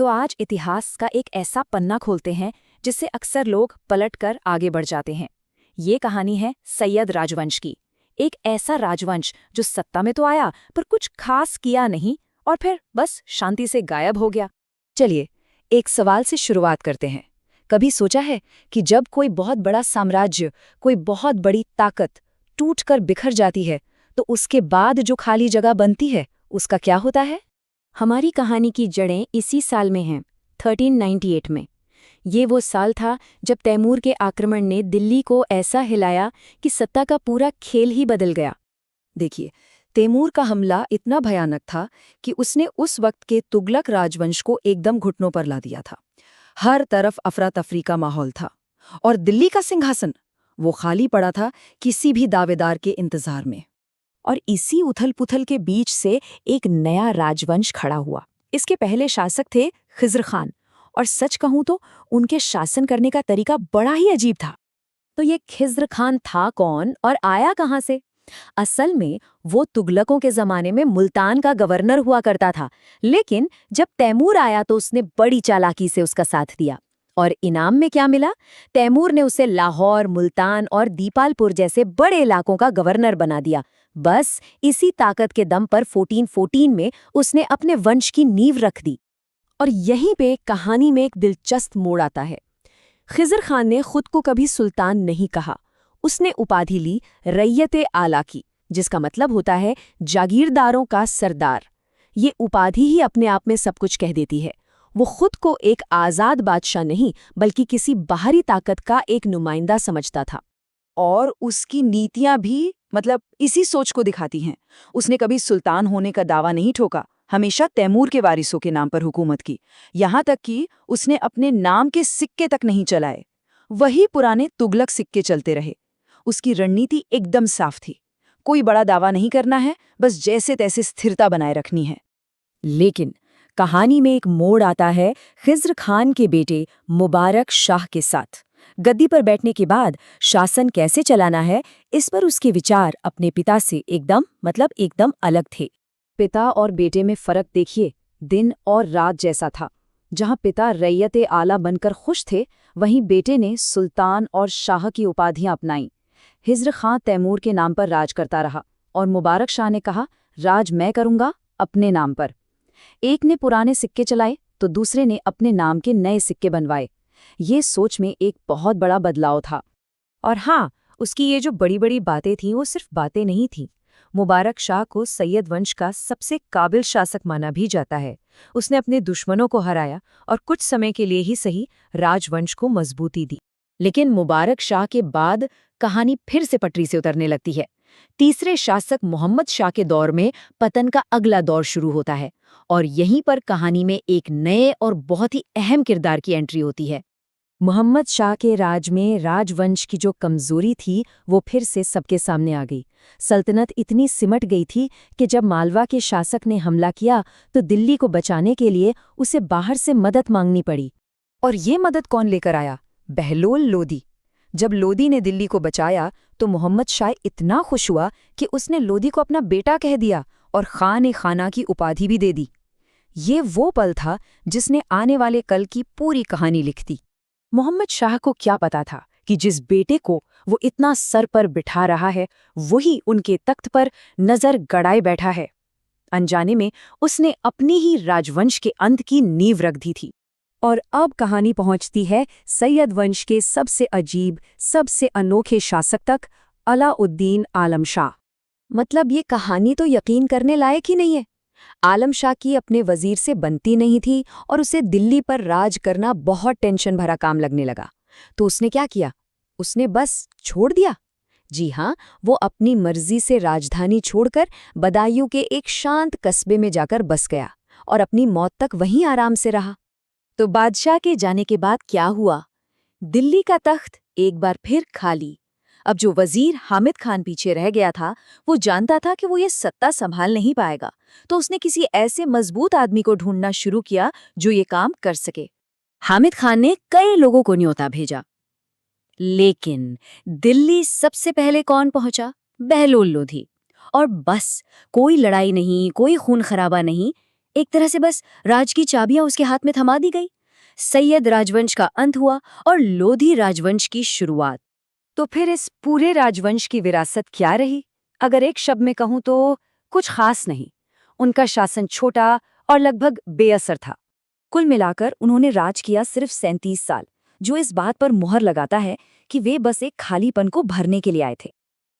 तो आज इतिहास का एक ऐसा पन्ना खोलते हैं जिससे अक्सर लोग पलटकर आगे बढ़ जाते हैं। ये कहानी है सैयद राजवंश की। एक ऐसा राजवंश जो सत्ता में तो आया पर कुछ खास किया नहीं और फिर बस शांति से गायब हो गया। चलिए एक सवाल से शुरुआत करते हैं। कभी सोचा है कि जब कोई बहुत बड़ा साम्राज्य, कोई बहुत बड़ी ताकत टूटकर बिखर जाती है तो उसके बाद जो खाली जगह बनती है उसका क्या होता है? हमारी कहानी की जड़ें इसी साल में हैं, 1398 में। ये वो साल था जब तैमूर के आक्रमण ने दिल्ली को ऐसा हिलाया कि सत्ता का पूरा खेल ही बदल गया। देखिए, तैमूर का हमला इतना भयानक था कि उसने उस वक्त के तुगलक राजवंश को एकदम घुटनों पर ला दिया था। हर तरफ अफरा तफरी का माहौल था और दिल्ली का सिंहासन वो खाली पड़ा था किसी भी दावेदार के इंतजार में। और इसी उथल-पुथल के बीच से एक नया राजवंश खड़ा हुआ। इसके पहले शासक थे खिज़्र खान, और सच कहूं तो उनके शासन करने का तरीका बड़ा ही अजीब था। तो ये खिज़्र खान था कौन और आया कहां से? असल में वो तुगलकों के जमाने में मुल्तान का गवर्नर हुआ करता था, लेकिन जब तैमूर आया तो उसने बड़ी चालाकी से उसका साथ दिया। और इनाम में क्या मिला? तैमूर ने उसे लाहौर, मुल्तान और दीपालपुर जैसे बड़े इलाकों का गवर्नर बना दिया। बस इसी ताकत के दम पर 1414 में उसने अपने वंश की नींव रख दी। और यहीं पे कहानी में एक दिलचस्प मोड़ आता है। खिज़्र खान ने खुद को कभी सुल्तान नहीं कहा। उसने उपाधि ली रैयत आला की, जिसका मतलब होता है जागीरदारों का सरदार। ये उपाधि ही अपने आप में सब कुछ कह देती है। वो खुद को एक आज़ाद बादशाह नहीं बल्कि किसी बाहरी ताकत का एक नुमाइंदा समझता था। और उसकी नीतियां भी इसी सोच को दिखाती हैं। उसने कभी सुल्तान होने का दावा नहीं ठोका, हमेशा तैमूर के वारिसों के नाम पर हुकूमत की। यहाँ तक कि उसने अपने नाम के सिक्के तक नहीं चलाए, वही पुराने तुगलक सिक्के चलते रहे। उसकी रणनीति एकदम साफ थी, कोई बड़ा दावा नहीं करना है, बस जैसे तैसे स्थिरता बनाए रखनी है। लेकिन कहानी में एक मोड़ आता है खिज़्र खान के बेटे मुबारक शाह के साथ। गद्दी पर बैठने के बाद शासन कैसे चलाना है, इस पर उसके विचार अपने पिता से एकदम अलग थे। पिता और बेटे में फर्क देखिए, दिन और रात जैसा था। जहां पिता रैयत आला बनकर खुश थे, वहीं बेटे ने सुल्तान और शाह की उपाधियां अपनाईं। खिज़्र खान तैमूर के नाम पर राज करता रहा और मुबारक शाह ने कहा, राज मैं करूंगा अपने नाम पर। एक ने पुराने सिक्के चलाए तो दूसरे ने अपने नाम के नए सिक्के बनवाए। ये सोच में एक बहुत बड़ा बदलाव था। और हाँ, उसकी ये जो बड़ी बड़ी बातें थीं वो सिर्फ बातें नहीं थीं। मुबारक शाह को सैयद वंश का सबसे काबिल शासक माना भी जाता है। उसने अपने दुश्मनों को हराया और कुछ समय के लिए ही सही राजवंश को मजबूती दी। लेकिन मुबारक शाह के बाद कहानी फिर से पटरी से उतरने लगती है। तीसरे शासक मोहम्मद शाह के दौर में पतन का अगला दौर शुरू होता है और यहीं पर कहानी में एक नए और बहुत ही अहम किरदार की एंट्री होती है। मोहम्मद शाह के राज में राजवंश की जो कमजोरी थी वो फिर से सबके सामने आ गई। सल्तनत इतनी सिमट गई थी कि जब मालवा के शासक ने हमला किया तो दिल्ली को बचाने के लिए उसे बाहर से मदद मांगनी पड़ी। और ये मदद कौन लेकर आया? बहलोल लोदी। जब लोदी ने दिल्ली को बचाया तो मोहम्मद शाह इतना खुश हुआ कि उसने लोदी को अपना बेटा कह दिया और खान खाना की उपाधि भी दे दी। ये वो पल था जिसने आने वाले कल की पूरी कहानी लिख दी। मोहम्मद शाह को क्या पता था कि जिस बेटे को वो इतना सर पर बिठा रहा है वही उनके तख्त पर नजर गड़ाए बैठा है। अनजाने में उसने अपनी ही राजवंश के अंत की नींव रख दी थी। और अब कहानी पहुंचती है सैयद वंश के सबसे अजीब, सबसे अनोखे शासक तक, अलाउद्दीन आलम शाह। ये कहानी तो यकीन करने लायक ही नहीं है। आलम शाह की अपने वजीर से बनती नहीं थी और उसे दिल्ली पर राज करना बहुत टेंशन भरा काम लगने लगा। तो उसने क्या किया? उसने बस छोड़ दिया। जी हाँ, वो अपनी मर्जी से राजधानी छोड़कर बदायूं के एक शांत कस्बे में जाकर बस गया और अपनी मौत तक वहीं आराम से रहा। तो बादशाह के जाने के बाद क्या हुआ? दिल्ली का तख्त एक बार फिर खाली। अब जो वजीर हामिद खान पीछे रह गया था वो जानता था कि वो ये सत्ता संभाल नहीं पाएगा, तो उसने किसी ऐसे मजबूत आदमी को ढूंढना शुरू किया जो ये काम कर सके। हामिद खान ने कई लोगों को न्योता भेजा, लेकिन दिल्ली सबसे पहले कौन पहुंचा? बहलोल लोधी। और बस कोई लड़ाई नहीं, कोई खून खराबा नहीं, एक तरह से बस राज की चाबियां उसके हाथ में थमा दी गई। सैयद राजवंश का अंत हुआ और लोधी राजवंश की शुरुआत। तो फिर इस पूरे राजवंश की विरासत क्या रही? अगर एक शब्द में कहूं तो कुछ खास नहीं। उनका शासन छोटा और लगभग बेअसर था। कुल मिलाकर उन्होंने राज किया सिर्फ 37 साल, जो इस बात पर मुहर लगाता है कि वे बस एक खालीपन को भरने के लिए आए थे।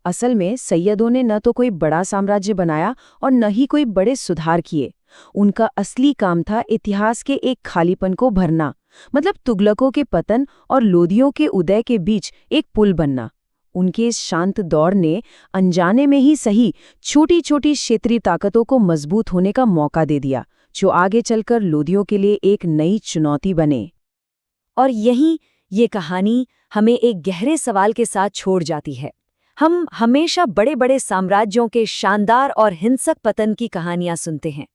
असल में सैयदों ने न तो कोई बड़ा साम्राज्य बनाया और न ही कोई बड़े सुधार किए। उनका असली काम था इतिहास के एक खालीपन को भरना, मतलब तुगलकों के पतन और लोदियों के उदय के बीच एक पुल बनना। उनके इस शांत दौर ने अनजाने में ही सही छोटी छोटी क्षेत्रीय ताकतों को मजबूत होने का मौका दे दिया, जो आगे चलकर लोदियों के लिए एक नई चुनौती बने। और यहीं ये कहानी हमें एक गहरे सवाल के साथ छोड़ जाती है। हम हमेशा बड़े बड़े साम्राज्यों के शानदार और हिंसक पतन की कहानियां सुनते हैं,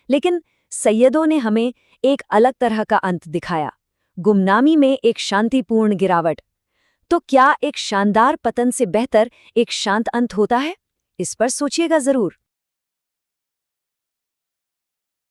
लेकिन सैयदों ने हमें एक अलग तरह का अंत दिखाया, गुमनामी में एक शांतिपूर्ण गिरावट। तो क्या एक शानदार पतन से बेहतर एक शांत अंत होता है? इस पर सोचिएगा जरूर।